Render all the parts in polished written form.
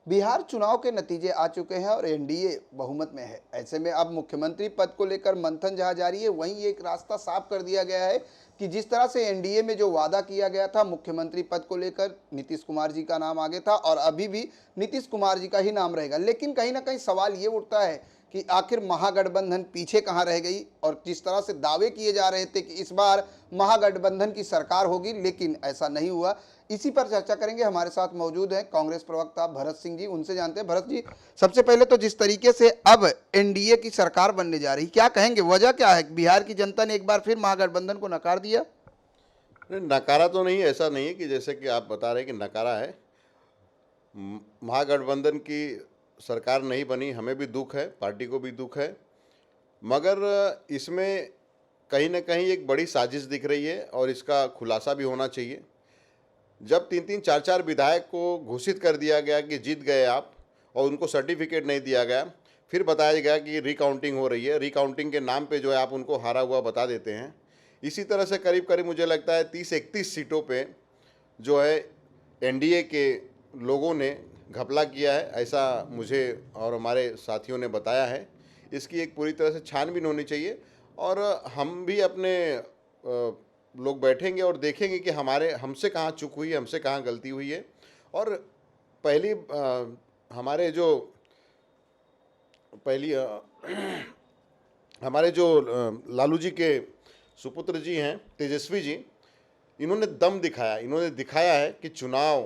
बिहार चुनाव के नतीजे आ चुके हैं और एनडीए बहुमत में है। ऐसे में अब मुख्यमंत्री पद को लेकर मंथन जहां जारी है, वहीं एक रास्ता साफ कर दिया गया है कि जिस तरह से एनडीए में जो वादा किया गया था मुख्यमंत्री पद को लेकर, नीतीश कुमार जी का नाम आगे था और अभी भी नीतीश कुमार जी का ही नाम रहेगा। लेकिन कहीं ना कहीं सवाल ये उठता है कि आखिर महागठबंधन पीछे कहां रह गई, और जिस तरह से दावे किए जा रहे थे कि इस बार महागठबंधन की सरकार होगी, लेकिन ऐसा नहीं हुआ। इसी पर चर्चा करेंगे। हमारे साथ मौजूद हैं कांग्रेस प्रवक्ता भरत सिंह जी, उनसे जानते हैं। भरत जी, सबसे पहले तो जिस तरीके से अब एनडीए की सरकार बनने जा रही, क्या कहेंगे, वजह क्या है? बिहार की जनता ने एक बार फिर महागठबंधन को नकार दिया। नकारा तो नहीं, ऐसा नहीं है कि जैसे कि आप बता रहे हैं कि नकारा है। महागठबंधन की सरकार नहीं बनी, हमें भी दुख है, पार्टी को भी दुख है, मगर इसमें कहीं ना कहीं एक बड़ी साजिश दिख रही है और इसका खुलासा भी होना चाहिए। जब 3-3, 4-4 विधायक को घोषित कर दिया गया कि जीत गए आप और उनको सर्टिफिकेट नहीं दिया गया, फिर बताया गया कि रिकाउंटिंग हो रही है, रिकाउंटिंग के नाम पे जो है आप उनको हारा हुआ बता देते हैं। इसी तरह से करीब करीब मुझे लगता है 30-31 सीटों पे जो है एनडीए के लोगों ने घपला किया है, ऐसा मुझे और हमारे साथियों ने बताया है। इसकी एक पूरी तरह से छानबीन होनी चाहिए और हम भी अपने लोग बैठेंगे और देखेंगे कि हमसे कहाँ चूक हुई है, हमसे कहाँ गलती हुई है। और पहली हमारे जो पहली हमारे जो लालू जी के सुपुत्र जी हैं तेजस्वी जी, इन्होंने दम दिखाया, इन्होंने दिखाया है कि चुनाव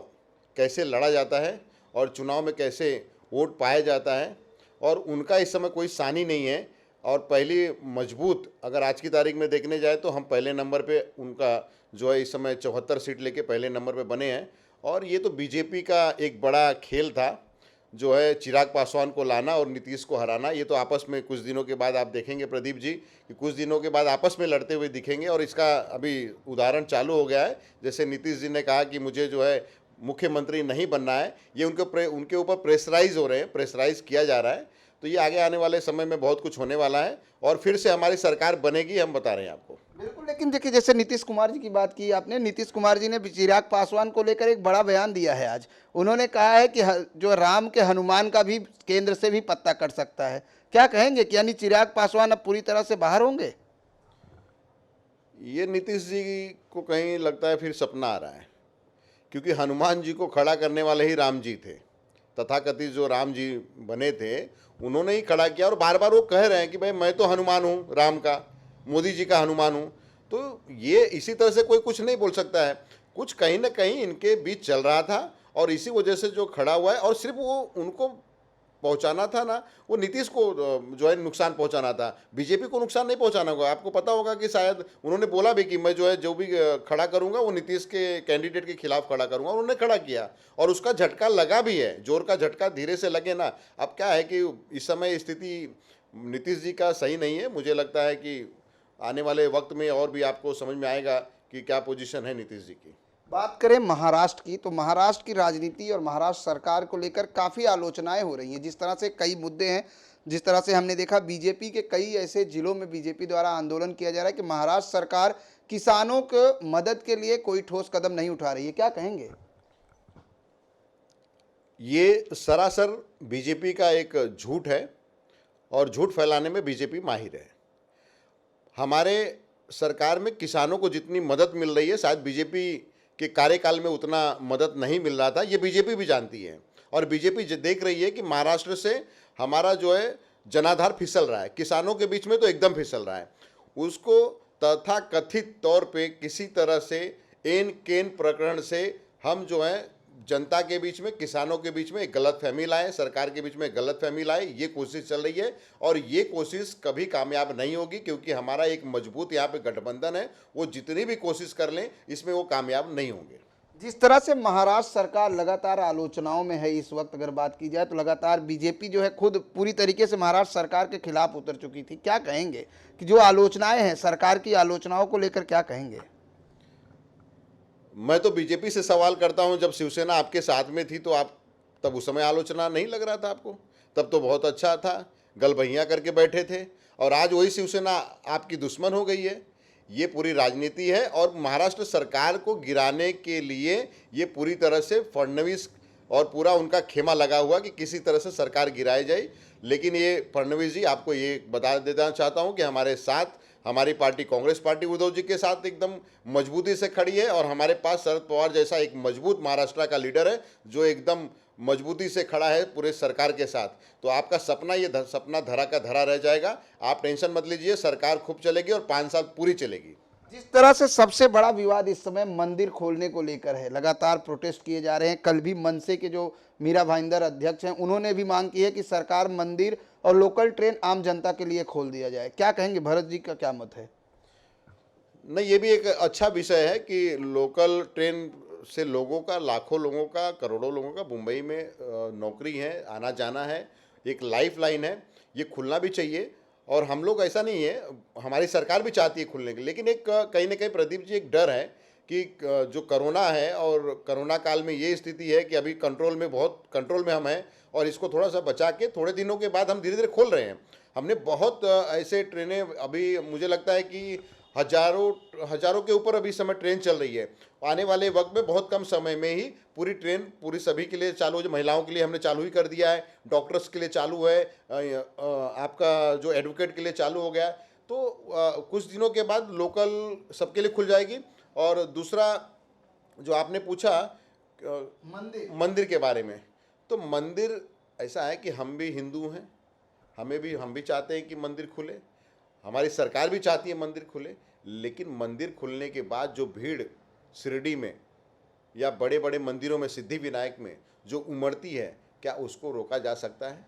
कैसे लड़ा जाता है और चुनाव में कैसे वोट पाया जाता है। और उनका इस समय कोई सानी नहीं है। और पहली मजबूत, अगर आज की तारीख में देखने जाए तो हम पहले नंबर पे उनका जो है इस समय 74 सीट लेके पहले नंबर पे बने हैं। और ये तो बीजेपी का एक बड़ा खेल था, जो है चिराग पासवान को लाना और नीतीश को हराना। ये तो आपस में कुछ दिनों के बाद आप देखेंगे प्रदीप जी कि कुछ दिनों के बाद आपस में लड़ते हुए दिखेंगे और इसका अभी उदाहरण चालू हो गया है। जैसे नीतीश जी ने कहा कि मुझे जो है मुख्यमंत्री नहीं बनना है, ये उनके ऊपर प्रेशराइज हो रहे हैं, प्रेशराइज किया जा रहा है। तो ये आगे आने वाले समय में बहुत कुछ होने वाला है और फिर से हमारी सरकार बनेगी, हम बता रहे हैं आपको। बिल्कुल, लेकिन देखिए, जैसे नीतीश कुमार जी की बात की आपने, नीतीश कुमार जी ने चिराग पासवान को लेकर एक बड़ा बयान दिया है आज। उन्होंने कहा है कि जो राम के हनुमान का भी केंद्र से भी पत्ता कट सकता है। क्या कहेंगे कि यानी चिराग पासवान अब पूरी तरह से बाहर होंगे? ये नीतीश जी को कहीं लगता है फिर सपना आ रहा है, क्योंकि हनुमान जी को खड़ा करने वाले ही राम जी थे। तथाकथित जो राम जी बने थे उन्होंने ही खड़ा किया और बार बार वो कह रहे हैं कि भाई मैं तो हनुमान हूँ, राम का, मोदी जी का हनुमान हूँ। तो ये इसी तरह से कोई कुछ नहीं बोल सकता है। कुछ कहीं ना कहीं इनके बीच चल रहा था और इसी वजह से जो खड़ा हुआ है, और सिर्फ वो उनको पहुंचाना था ना, वो नीतीश को जो है नुकसान पहुंचाना था, बीजेपी को नुकसान नहीं पहुंचाना होगा। आपको पता होगा कि शायद उन्होंने बोला भी कि मैं जो है जो भी खड़ा करूंगा वो नीतीश के कैंडिडेट के खिलाफ खड़ा करूंगा। उन्होंने खड़ा किया और उसका झटका लगा भी है, जोर का झटका धीरे से लगे ना। अब क्या है कि इस समय स्थिति नीतीश जी का सही नहीं है। मुझे लगता है कि आने वाले वक्त में और भी आपको समझ में आएगा कि क्या पोजीशन है नीतीश जी की। बात करें महाराष्ट्र की, तो महाराष्ट्र की राजनीति और महाराष्ट्र सरकार को लेकर काफ़ी आलोचनाएं हो रही हैं। जिस तरह से कई मुद्दे हैं, जिस तरह से हमने देखा बीजेपी के कई ऐसे जिलों में बीजेपी द्वारा आंदोलन किया जा रहा है कि महाराष्ट्र सरकार किसानों को मदद के लिए कोई ठोस कदम नहीं उठा रही है। क्या कहेंगे? ये सरासर बीजेपी का एक झूठ है और झूठ फैलाने में बीजेपी माहिर है। हमारे सरकार में किसानों को जितनी मदद मिल रही है, शायद बीजेपी के कार्यकाल में उतना मदद नहीं मिल रहा था। ये बीजेपी भी जानती है और बीजेपी देख रही है कि महाराष्ट्र से हमारा जो है जनाधार फिसल रहा है, किसानों के बीच में तो एकदम फिसल रहा है। उसको तथाकथित तौर पे किसी तरह से एन केन प्रकरण से हम जो है जनता के बीच में, किसानों के बीच में एक गलत फहमी लाए, सरकार के बीच में गलत फहमी लाए, ये कोशिश चल रही है। और ये कोशिश कभी कामयाब नहीं होगी, क्योंकि हमारा एक मजबूत यहाँ पे गठबंधन है। वो जितनी भी कोशिश कर लें, इसमें वो कामयाब नहीं होंगे। जिस तरह से महाराष्ट्र सरकार लगातार आलोचनाओं में है इस वक्त, अगर बात की जाए तो लगातार बीजेपी जो है खुद पूरी तरीके से महाराष्ट्र सरकार के खिलाफ उतर चुकी थी। क्या कहेंगे कि जो आलोचनाएं हैं, सरकार की आलोचनाओं को लेकर क्या कहेंगे? मैं तो बीजेपी से सवाल करता हूं, जब शिवसेना आपके साथ में थी तो आप तब उस समय आलोचना नहीं लग रहा था आपको? तब तो बहुत अच्छा था, गलबहियां करके बैठे थे। और आज वही शिवसेना आपकी दुश्मन हो गई है। ये पूरी राजनीति है और महाराष्ट्र सरकार को गिराने के लिए ये पूरी तरह से फडणवीस और पूरा उनका खेमा लगा हुआ कि किसी तरह से सरकार गिराई जाए। लेकिन ये फडणवीस जी, आपको ये बता देना चाहता हूँ कि हमारे साथ हमारी पार्टी कांग्रेस पार्टी उद्धव जी के साथ एकदम मजबूती से खड़ी है, और हमारे पास शरद पवार जैसा एक मजबूत महाराष्ट्र का लीडर है जो एकदम मजबूती से खड़ा है पूरे सरकार के साथ। तो आपका सपना, ये सपना धरा का धरा रह जाएगा। आप टेंशन मत लीजिए, सरकार खूब चलेगी और 5 साल पूरी चलेगी। जिस तरह से सबसे बड़ा विवाद इस समय मंदिर खोलने को लेकर है, लगातार प्रोटेस्ट किए जा रहे हैं। कल भी मनसे के जो मीरा भाईंदर अध्यक्ष हैं, उन्होंने भी मांग की है कि सरकार मंदिर और लोकल ट्रेन आम जनता के लिए खोल दिया जाए। क्या कहेंगे, भरत जी का क्या मत है? नहीं, ये भी एक अच्छा विषय है कि लोकल ट्रेन से लोगों का, लाखों लोगों का, करोड़ों लोगों का मुंबई में नौकरी है, आना जाना है, एक लाइफ लाइन है, ये खुलना भी चाहिए। और हम लोग, ऐसा नहीं है, हमारी सरकार भी चाहती है खुलने के, लेकिन एक कहीं ना कहीं प्रदीप जी एक डर है कि जो कोरोना है, और कोरोना काल में ये स्थिति है कि अभी कंट्रोल में, बहुत कंट्रोल में हम हैं, और इसको थोड़ा सा बचा के थोड़े दिनों के बाद हम धीरे धीरे खोल रहे हैं। हमने बहुत ऐसे ट्रेनें, अभी मुझे लगता है कि हजारों के ऊपर अभी समय ट्रेन चल रही है। आने वाले वक्त में बहुत कम समय में ही पूरी ट्रेन पूरी सभी के लिए चालू, जो महिलाओं के लिए हमने चालू ही कर दिया है, डॉक्टर्स के लिए चालू है, आपका जो एडवोकेट के लिए चालू हो गया। तो कुछ दिनों के बाद लोकल सबके लिए खुल जाएगी। और दूसरा जो आपने पूछा मंदिर के बारे में, तो मंदिर ऐसा है कि हम भी हिंदू हैं, हम भी चाहते हैं कि मंदिर खुले, हमारी सरकार भी चाहती है मंदिर खुले। लेकिन मंदिर खुलने के बाद जो भीड़ शिरडी में या बड़े बड़े मंदिरों में, सिद्धि विनायक में जो उमड़ती है, क्या उसको रोका जा सकता है?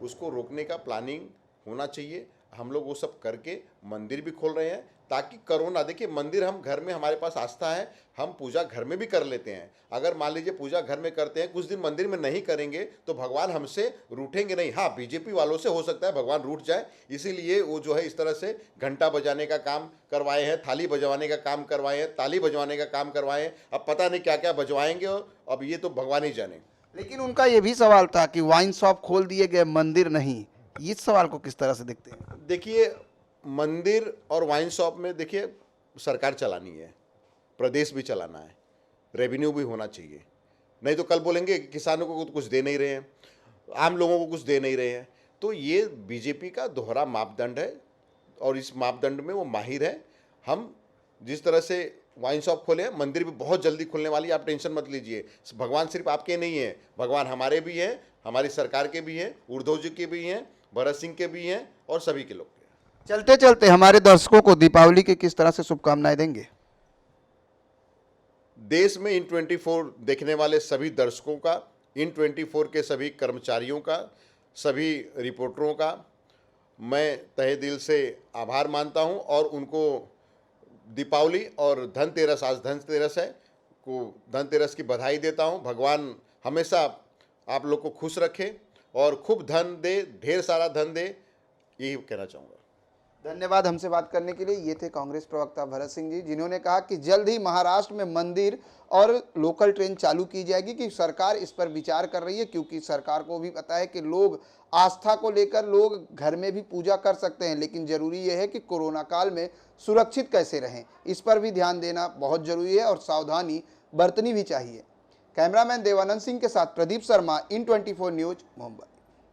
उसको रोकने का प्लानिंग होना चाहिए। हम लोग वो सब करके मंदिर भी खोल रहे हैं ताकि कोरोना, देखिए मंदिर, हम घर में, हमारे पास आस्था है, हम पूजा घर में भी कर लेते हैं। अगर मान लीजिए पूजा घर में करते हैं, कुछ दिन मंदिर में नहीं करेंगे तो भगवान हमसे रूठेंगे नहीं। हाँ, बीजेपी वालों से हो सकता है भगवान रूठ जाए, इसीलिए वो जो है इस तरह से घंटा बजाने का काम करवाए हैं, थाली बजवाने का काम करवाए हैं, ताली बजवाने का काम करवाए हैं। अब पता नहीं क्या क्या बजवाएंगे, अब ये तो भगवान ही जाने। लेकिन उनका ये भी सवाल था कि वाइन शॉप खोल दिए गए, मंदिर नहीं। इस सवाल को किस तरह से देखते हैं? देखिए, मंदिर और वाइन शॉप में, देखिए, सरकार चलानी है, प्रदेश भी चलाना है, रेवेन्यू भी होना चाहिए। नहीं तो कल बोलेंगे कि किसानों को कुछ दे नहीं रहे हैं, आम लोगों को कुछ दे नहीं रहे हैं। तो ये बीजेपी का दोहरा मापदंड है, और इस मापदंड में वो माहिर है। हम जिस तरह से वाइन शॉप खोले हैं, मंदिर भी बहुत जल्दी खुलने वाली है, आप टेंशन मत लीजिए। भगवान सिर्फ आपके नहीं है, भगवान हमारे भी हैं, हमारी सरकार के भी हैं, उद्धव जी के भी हैं, भरत सिंह के भी हैं, और सभी के लोग के। चलते चलते हमारे दर्शकों को दीपावली की किस तरह से शुभकामनाएं देंगे? देश में इन 24 देखने वाले सभी दर्शकों का, इन 24 के सभी कर्मचारियों का, सभी रिपोर्टरों का मैं तहे दिल से आभार मानता हूं, और उनको दीपावली और धनतेरस, आज धनतेरस है, को धनतेरस की बधाई देता हूं। भगवान हमेशा आप लोग को खुश रखे और खूब धन दे, ढेर सारा धन दे, यही कहना चाहूँगा। धन्यवाद हमसे बात करने के लिए। ये थे कांग्रेस प्रवक्ता भरत सिंह जी, जिन्होंने कहा कि जल्द ही महाराष्ट्र में मंदिर और लोकल ट्रेन चालू की जाएगी, कि सरकार इस पर विचार कर रही है, क्योंकि सरकार को भी पता है कि लोग आस्था को लेकर, लोग घर में भी पूजा कर सकते हैं, लेकिन जरूरी यह है कि कोरोना काल में सुरक्षित कैसे रहें, इस पर भी ध्यान देना बहुत जरूरी है और सावधानी बरतनी भी चाहिए। कैमरामैन देवानंद सिंह के साथ प्रदीप शर्मा, इन 24 न्यूज, मुंबई।